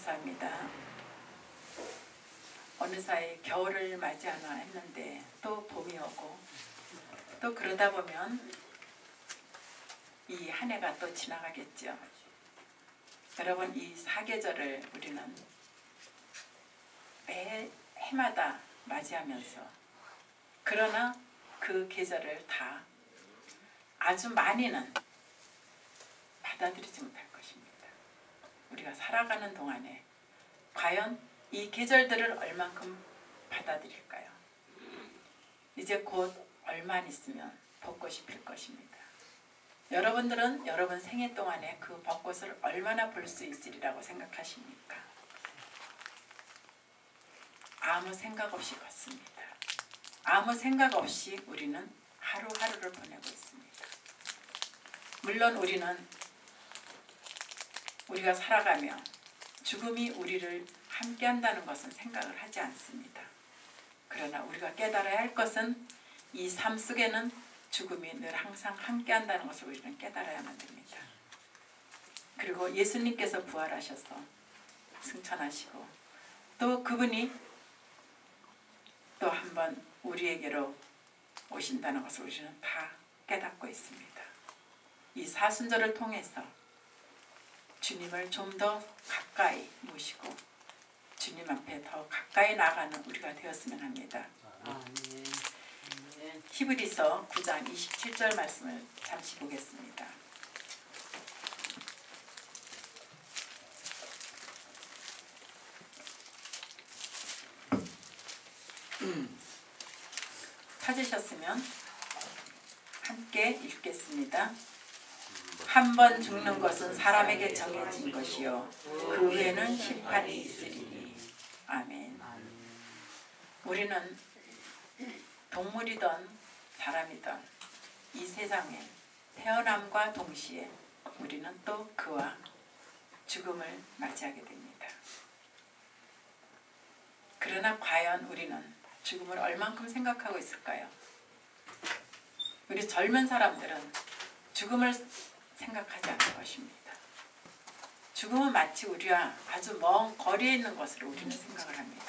감사합니다. 어느 사이 겨울을 맞이하나 했는데 또 봄이 오고 또 그러다 보면 이 한 해가 또 지나가겠죠. 여러분, 이 사계절을 우리는 매 해마다 맞이하면서 그러나 그 계절을 다 아주 많이는 받아들이지 못할 것입니다. 우리가 살아가는 동안에 과연 이 계절들을 얼만큼 받아들일까요? 이제 곧 얼마 안 있으면 벚꽃이 필 것입니다. 여러분들은 여러분 생애 동안에 그 벚꽃을 얼마나 볼 수 있으리라고 생각하십니까? 아무 생각 없이 걷습니다. 아무 생각 없이 우리는 하루하루를 보내고 있습니다. 물론 우리는 우리가 살아가며 죽음이 우리를 함께한다는 것은 생각을 하지 않습니다. 그러나 우리가 깨달아야 할 것은 이 삶 속에는 죽음이 늘 항상 함께한다는 것을 우리는 깨달아야만 됩니다. 그리고 예수님께서 부활하셔서 승천하시고 또 그분이 또 한 번 우리에게로 오신다는 것을 우리는 다 깨닫고 있습니다. 이 사순절을 통해서 주님을 좀 더 가까이 모시고 주님 앞에 더 가까이 나가는 우리가 되었으면 합니다. 히브리서 9장 27절 말씀을 잠시 보겠습니다. 찾으셨으면 함께 읽겠습니다. 한 번 죽는 것은 사람에게 정해진 것이요 그 후에는 심판이 있으리니. 아멘. 우리는 동물이든 사람이든 이 세상에 태어남과 동시에 우리는 또 그와 죽음을 맞이하게 됩니다. 그러나 과연 우리는 죽음을 얼만큼 생각하고 있을까요? 우리 젊은 사람들은 죽음을 생각하지 않을 것입니다. 죽음은 마치 우리와 아주 먼 거리에 있는 것으로 우리는 생각을 합니다.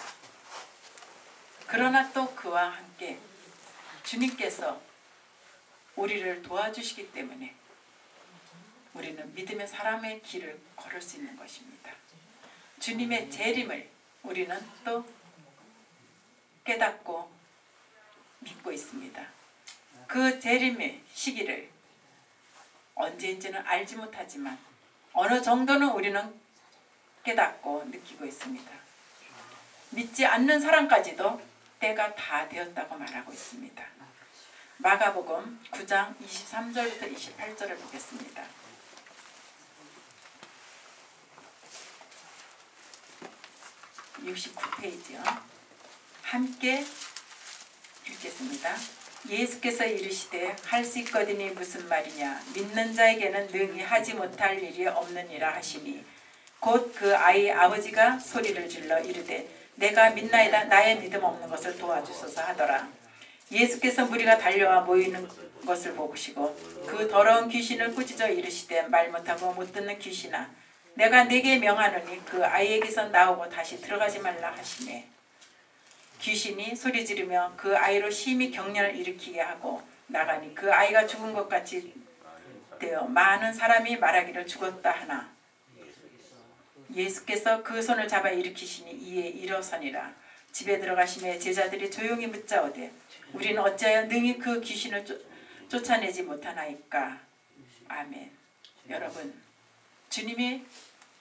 그러나 또 그와 함께 주님께서 우리를 도와주시기 때문에 우리는 믿음의 사람의 길을 걸을 수 있는 것입니다. 주님의 재림을 우리는 또 깨닫고 믿고 있습니다. 그 재림의 시기를 언제인지는 알지 못하지만 어느 정도는 우리는 깨닫고 느끼고 있습니다. 믿지 않는 사람까지도 때가 다 되었다고 말하고 있습니다. 마가복음 9장 23절부터 28절을 보겠습니다. (69페이지요) 함께 읽겠습니다. 예수께서 이르시되 할 수 있거든이 무슨 말이냐 믿는 자에게는 능히 하지 못할 일이 없느니라 하시니 곧 그 아이 아버지가 소리를 질러 이르되 내가 믿나이다 나의 믿음 없는 것을 도와주소서 하더라. 예수께서 무리가 달려와 모이는 것을 보시고 그 더러운 귀신을 꾸짖어 이르시되 말 못하고 못 듣는 귀신아 내가 네게 명하노니 그 아이에게서 나오고 다시 들어가지 말라 하시매 귀신이 소리 지르며 그 아이로 심히 경련을 일으키게 하고 나가니 그 아이가 죽은 것 같이 되어 많은 사람이 말하기를 죽었다 하나 예수께서 그 손을 잡아 일으키시니 이에 일어서니라. 집에 들어가시매 제자들이 조용히 묻자오되 우리는 어찌하여 능히 그 귀신을 쫓아내지 못하나이까. 아멘. 여러분, 주님이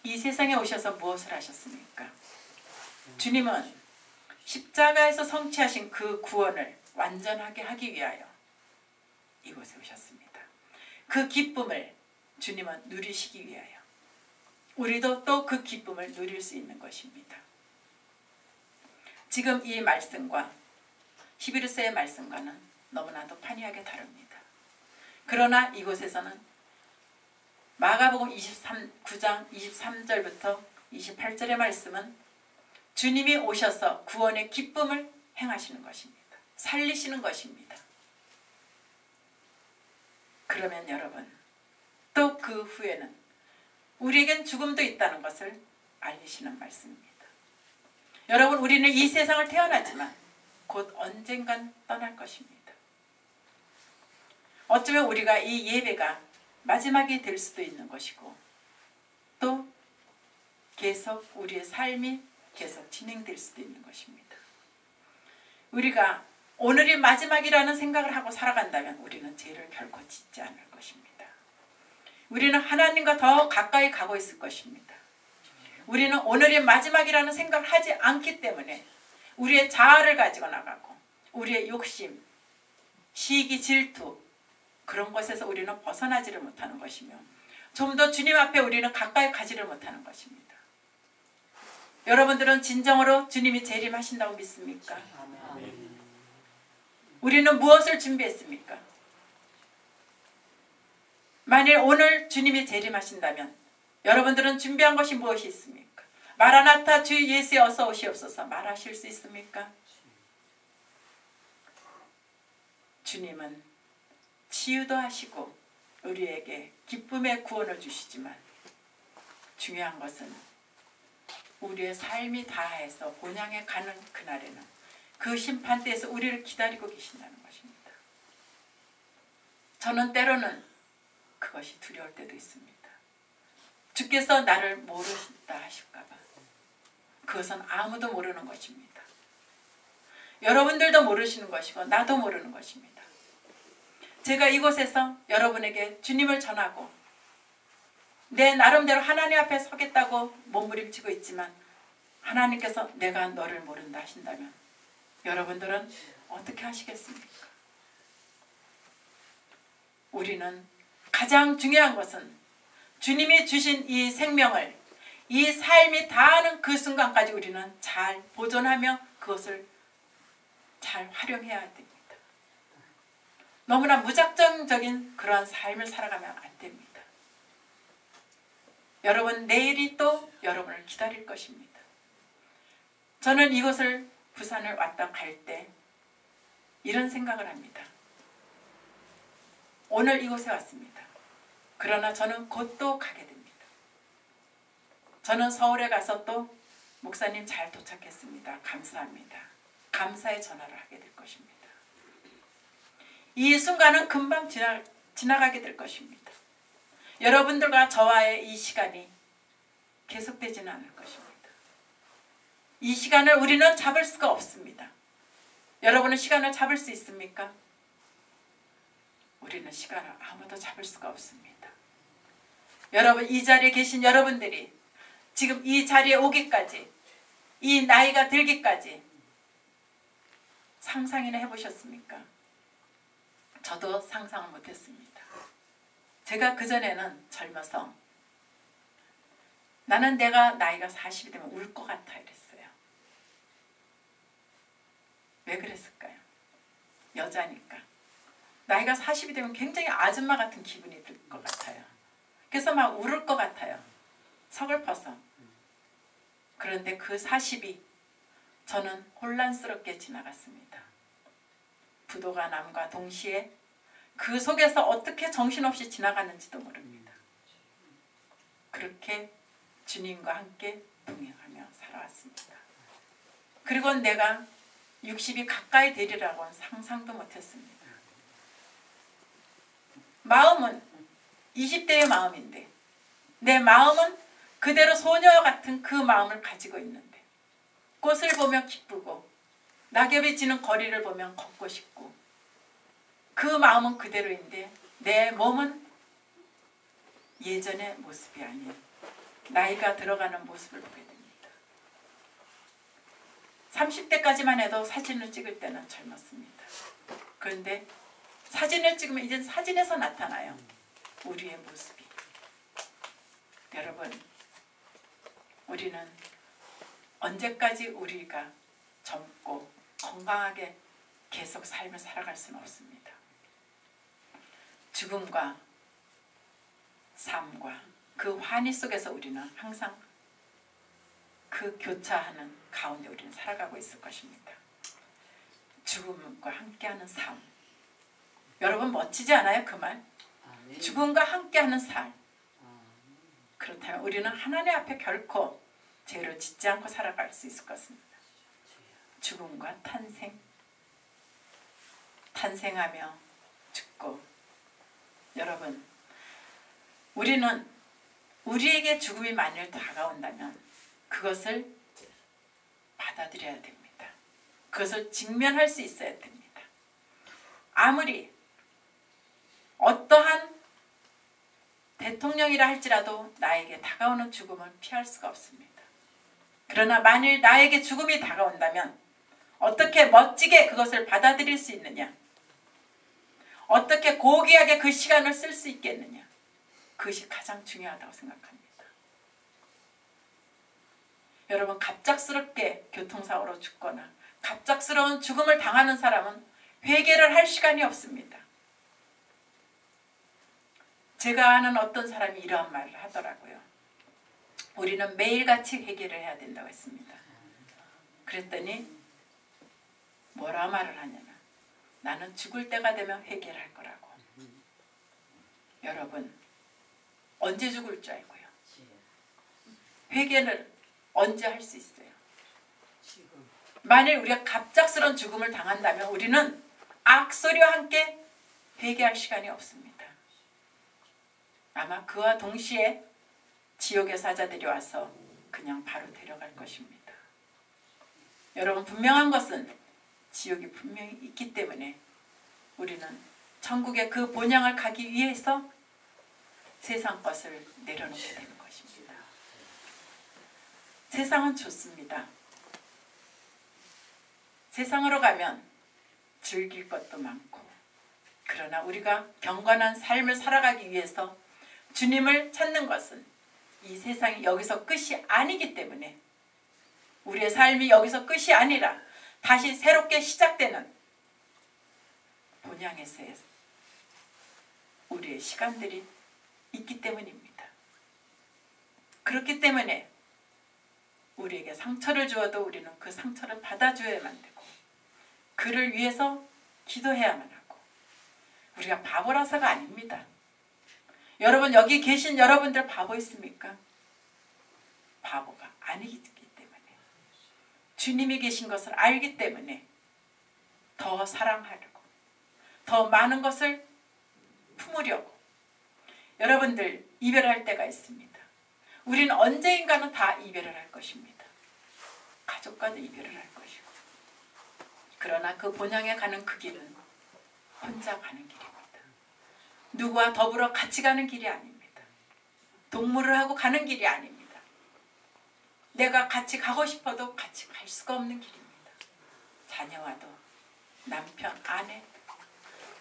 이 세상에 오셔서 무엇을 하셨습니까? 주님은 십자가에서 성취하신 그 구원을 완전하게 하기 위하여 이곳에 오셨습니다. 그 기쁨을 주님은 누리시기 위하여 우리도 또 그 기쁨을 누릴 수 있는 것입니다. 지금 이 말씀과 히브리서의 말씀과는 너무나도 판이하게 다릅니다. 그러나 이곳에서는 마가복음 9장 23절부터 28절의 말씀은 주님이 오셔서 구원의 기쁨을 행하시는 것입니다. 살리시는 것입니다. 그러면 여러분, 또 그 후에는 우리에겐 죽음도 있다는 것을 알리시는 말씀입니다. 여러분, 우리는 이 세상을 태어났지만 곧 언젠간 떠날 것입니다. 어쩌면 우리가 이 예배가 마지막이 될 수도 있는 것이고 또 계속 우리의 삶이 계속 진행될 수도 있는 것입니다. 우리가 오늘이 마지막이라는 생각을 하고 살아간다면 우리는 죄를 결코 짓지 않을 것입니다. 우리는 하나님과 더 가까이 가고 있을 것입니다. 우리는 오늘이 마지막이라는 생각을 하지 않기 때문에 우리의 자아를 가지고 나가고 우리의 욕심, 시기, 질투 그런 것에서 우리는 벗어나지를 못하는 것이며 좀 더 주님 앞에 우리는 가까이 가지를 못하는 것입니다. 여러분들은 진정으로 주님이 재림하신다고 믿습니까? 우리는 무엇을 준비했습니까? 만일 오늘 주님이 재림하신다면 여러분들은 준비한 것이 무엇이 있습니까? 마라나타 주 예수여 어서 오시옵소서 말하실 수 있습니까? 주님은 치유도 하시고 우리에게 기쁨의 구원을 주시지만 중요한 것은 우리의 삶이 다해서 본향에 가는 그날에는 그 심판대에서 우리를 기다리고 계신다는 것입니다. 저는 때로는 그것이 두려울 때도 있습니다. 주께서 나를 모르신다 하실까 봐. 그것은 아무도 모르는 것입니다. 여러분들도 모르시는 것이고 나도 모르는 것입니다. 제가 이곳에서 여러분에게 주님을 전하고 내 나름대로 하나님 앞에 서겠다고 몸부림치고 있지만 하나님께서 내가 너를 모른다 하신다면 여러분들은 어떻게 하시겠습니까? 우리는 가장 중요한 것은 주님이 주신 이 생명을 이 삶이 다하는 그 순간까지 우리는 잘 보존하며 그것을 잘 활용해야 됩니다. 너무나 무작정적인 그러한 삶을 살아가면 안 됩니다. 여러분 내일이 또 여러분을 기다릴 것입니다. 저는 이곳을 부산을 왔다 갈 때 이런 생각을 합니다. 오늘 이곳에 왔습니다. 그러나 저는 곧 또 가게 됩니다. 저는 서울에 가서 또 목사님 잘 도착했습니다. 감사합니다. 감사의 전화를 하게 될 것입니다. 이 순간은 금방 지나가게 될 것입니다. 여러분들과 저와의 이 시간이 계속되지는 않을 것입니다. 이 시간을 우리는 잡을 수가 없습니다. 여러분은 시간을 잡을 수 있습니까? 우리는 시간을 아무도 잡을 수가 없습니다. 여러분 이 자리에 계신 여러분들이 지금 이 자리에 오기까지 이 나이가 들기까지 상상이나 해보셨습니까? 저도 상상을 못했습니다. 제가 그전에는 젊어서 나는 내가 나이가 40이 되면 울 것 같아 이랬어요. 왜 그랬을까요? 여자니까. 나이가 40이 되면 굉장히 아줌마 같은 기분이 들 것 같아요. 그래서 막 울을 것 같아요. 서글퍼서. 그런데 그 40이 저는 혼란스럽게 지나갔습니다. 부도가 남과 동시에 그 속에서 어떻게 정신없이 지나가는지도 모릅니다. 그렇게 주님과 함께 동행하며 살아왔습니다. 그리고 내가 60이 가까이 되리라고는 상상도 못했습니다. 마음은 20대의 마음인데 내 마음은 그대로 소녀 같은 그 마음을 가지고 있는데 꽃을 보면 기쁘고 낙엽이 지는 거리를 보면 걷고 싶고 그 마음은 그대로인데 내 몸은 예전의 모습이 아닌 나이가 들어가는 모습을 보게 됩니다. 30대까지만 해도 사진을 찍을 때는 젊었습니다. 그런데 사진을 찍으면 이제 사진에서 나타나요. 우리의 모습이. 여러분 우리는 언제까지 우리가 젊고 건강하게 계속 삶을 살아갈 수는 없습니다. 죽음과 삶과 그 환희 속에서 우리는 항상 그 교차하는 가운데 우리는 살아가고 있을 것입니다. 죽음과 함께하는 삶. 여러분 멋지지 않아요? 그 말? 죽음과 함께하는 삶. 그렇다면 우리는 하나님 앞에 결코 죄를 짓지 않고 살아갈 수 있을 것입니다. 죽음과 탄생, 탄생하며 죽고. 여러분, 우리는 우리에게 죽음이 만일 다가온다면 그것을 받아들여야 됩니다. 그것을 직면할 수 있어야 됩니다. 아무리 어떠한 대통령이라 할지라도 나에게 다가오는 죽음을 피할 수가 없습니다. 그러나 만일 나에게 죽음이 다가온다면 어떻게 멋지게 그것을 받아들일 수 있느냐? 어떻게 고귀하게 그 시간을 쓸 수 있겠느냐? 그것이 가장 중요하다고 생각합니다. 여러분, 갑작스럽게 교통사고로 죽거나 갑작스러운 죽음을 당하는 사람은 회개를 할 시간이 없습니다. 제가 아는 어떤 사람이 이러한 말을 하더라고요. 우리는 매일같이 회개를 해야 된다고 했습니다. 그랬더니 뭐라 말을 하냐면 나는 죽을 때가 되면 회개를 할 거라고. 여러분, 언제 죽을 줄 알고요? 회개를 언제 할 수 있어요? 만일 우리가 갑작스러운 죽음을 당한다면 우리는 악소리와 함께 회개할 시간이 없습니다. 아마 그와 동시에 지옥의 사자들이 와서 그냥 바로 데려갈 것입니다. 여러분, 분명한 것은 지옥이 분명히 있기 때문에 우리는 천국의 그 본향을 가기 위해서 세상 것을 내려놓게 되는 것입니다. 세상은 좋습니다. 세상으로 가면 즐길 것도 많고, 그러나 우리가 경건한 삶을 살아가기 위해서 주님을 찾는 것은 이 세상이 여기서 끝이 아니기 때문에, 우리의 삶이 여기서 끝이 아니라 다시 새롭게 시작되는 본향에서의 우리의 시간들이 있기 때문입니다. 그렇기 때문에 우리에게 상처를 주어도 우리는 그 상처를 받아줘야만 되고, 그를 위해서 기도해야만 하고, 우리가 바보라서가 아닙니다. 여러분, 여기 계신 여러분들 바보 있습니까? 바보가 아니기 때문에, 주님이 계신 것을 알기 때문에 더 사랑하려고, 더 많은 것을 품으려고. 여러분들, 이별할 때가 있습니다. 우리는 언제인가는 다 이별을 할 것입니다. 가족과도 이별을 할 것이고. 그러나 그 본향에 가는 그 길은 혼자 가는 길입니다. 누구와 더불어 같이 가는 길이 아닙니다. 동무를 하고 가는 길이 아닙니다. 내가 같이 가고 싶어도 같이 갈 수가 없는 길입니다. 자녀와도 남편, 아내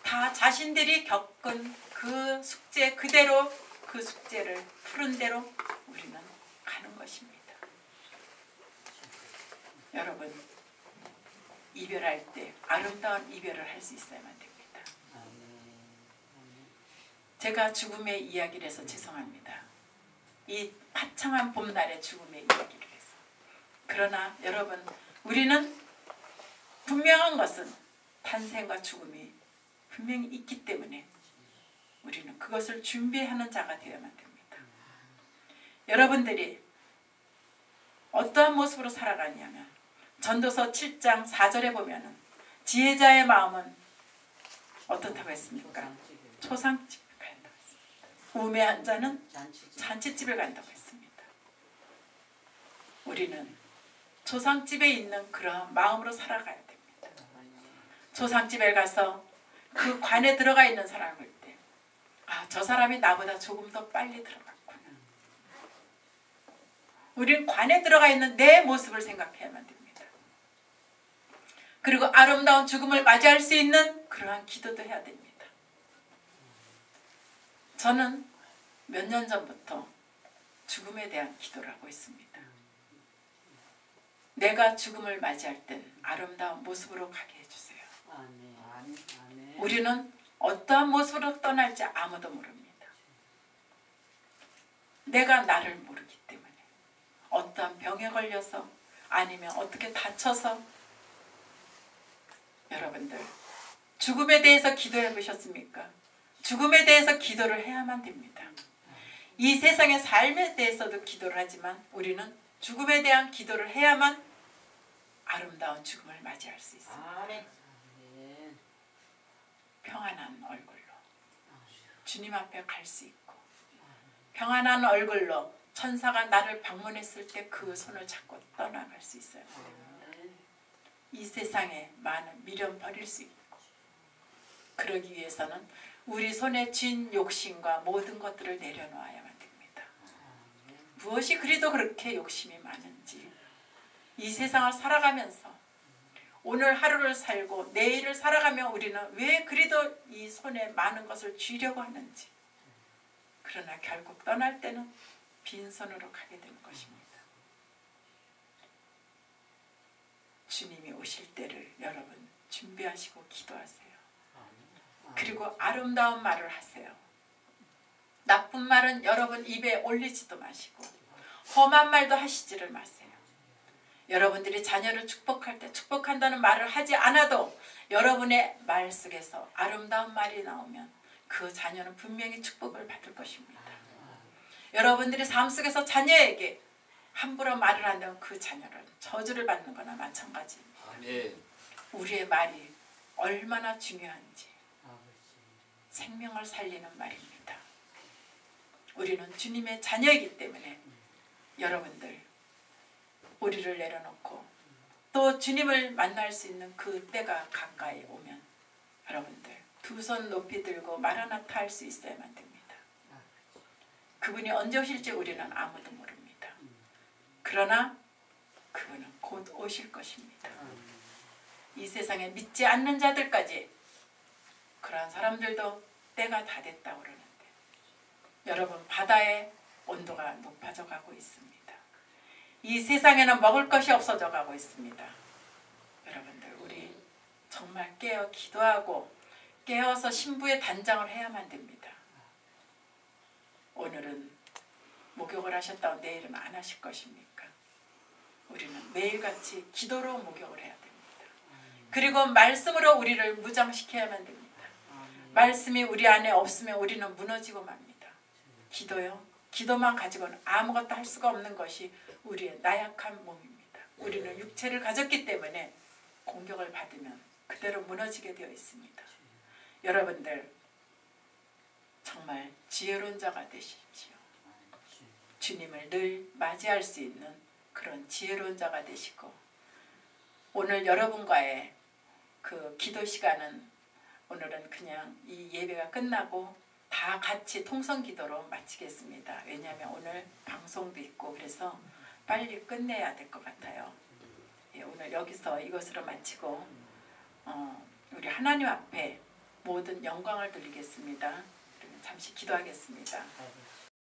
다 자신들이 겪은 그 숙제 그대로, 그 숙제를 푸른 대로 우리는 가는 것입니다. 여러분, 이별할 때 아름다운 이별을 할 수 있어야만 됩니다. 제가 죽음의 이야기를 해서 죄송합니다. 이 화창한 봄날의 죽음의 이야기를 해서. 그러나 여러분, 우리는 분명한 것은 탄생과 죽음이 분명히 있기 때문에 우리는 그것을 준비하는 자가 되어야만 됩니다. 여러분들이 어떠한 모습으로 살아가냐면, 전도서 7장 4절에 보면은 지혜자의 마음은 어떻다고 했습니까? 초상집에 간다고 했습니다. 우매한 자는 잔치집에 간다고 했습니다. 우리는 초상집에 있는 그런 마음으로 살아가야 됩니다. 초상집에 가서 그 관에 들어가 있는 사람을 볼 때, 아, 저 사람이 나보다 조금 더 빨리 들어갔구나. 우리는 관에 들어가 있는 내 모습을 생각해야만 됩니다. 그리고 아름다운 죽음을 맞이할 수 있는 그러한 기도도 해야 됩니다. 저는 몇 년 전부터 죽음에 대한 기도를 하고 있습니다. 내가 죽음을 맞이할 땐 아름다운 모습으로 가게 해주세요. 우리는 어떠한 모습으로 떠날지 아무도 모릅니다. 내가 나를 모르기 때문에 어떠한 병에 걸려서 아니면 어떻게 다쳐서, 여러분들 죽음에 대해서 기도해 보셨습니까? 죽음에 대해서 기도를 해야만 됩니다. 이 세상의 삶에 대해서도 기도를 하지만 우리는 죽음에 대한 기도를 해야만 아름다운 죽음을 맞이할 수 있습니다. 아멘. 평안한 얼굴로 주님 앞에 갈 수 있고 평안한 얼굴로 천사가 나를 방문했을 때 그 손을 잡고 떠나갈 수 있어요. 이 세상에 많은 미련 버릴 수 있고 그러기 위해서는 우리 손에 쥔 욕심과 모든 것들을 내려놓아야만 됩니다. 무엇이 그리도 그렇게 욕심이 많은지 이 세상을 살아가면서 오늘 하루를 살고 내일을 살아가며 우리는 왜 그리도 이 손에 많은 것을 쥐려고 하는지 그러나 결국 떠날 때는 빈손으로 가게 되는 것입니다. 주님이 오실 때를 여러분 준비하시고 기도하세요. 그리고 아름다운 말을 하세요. 나쁜 말은 여러분 입에 올리지도 마시고 험한 말도 하시지를 마세요. 여러분들이 자녀를 축복할 때 축복한다는 말을 하지 않아도 여러분의 말 속에서 아름다운 말이 나오면 그 자녀는 분명히 축복을 받을 것입니다. 여러분들이 삶 속에서 자녀에게 함부로 말을 한다면 그 자녀는 저주를 받는 거나 마찬가지입니다. 아멘. 우리의 말이 얼마나 중요한지 생명을 살리는 말입니다. 우리는 주님의 자녀이기 때문에 여러분들 우리를 내려놓고 또 주님을 만날 수 있는 그 때가 가까이 오면 여러분들 두 손 높이 들고 마라나타 할 수 있어야만 됩니다. 그분이 언제 오실지 우리는 아무도 모릅니다. 그러나 그분은 곧 오실 것입니다. 이 세상에 믿지 않는 자들까지 그러한 사람들도 때가 다 됐다고 그러는데 여러분 바다의 온도가 높아져 가고 있습니다. 이 세상에는 먹을 것이 없어져 가고 있습니다. 여러분들 우리 정말 깨어 기도하고 깨어서 신부의 단장을 해야만 됩니다. 오늘은 목욕을 하셨다고 내일은 안 하실 것입니까? 우리는 매일같이 기도로 목욕을 해야 됩니다. 그리고 말씀으로 우리를 무장시켜야만 됩니다. 말씀이 우리 안에 없으면 우리는 무너지고 맙니다. 기도요? 기도만 가지고는 아무것도 할 수가 없는 것이 우리의 나약한 몸입니다. 우리는 육체를 가졌기 때문에 공격을 받으면 그대로 무너지게 되어 있습니다. 여러분들 정말 지혜로운 자가 되십시오. 주님을 늘 맞이할 수 있는 그런 지혜로운 자가 되시고 오늘 여러분과의 그 기도 시간은 오늘은 그냥 이 예배가 끝나고 다 같이 통성기도로 마치겠습니다. 왜냐하면 오늘 방송도 있고 그래서 빨리 끝내야 될 것 같아요. 예, 오늘 여기서 이것으로 마치고 우리 하나님 앞에 모든 영광을 돌리겠습니다. 잠시 기도하겠습니다.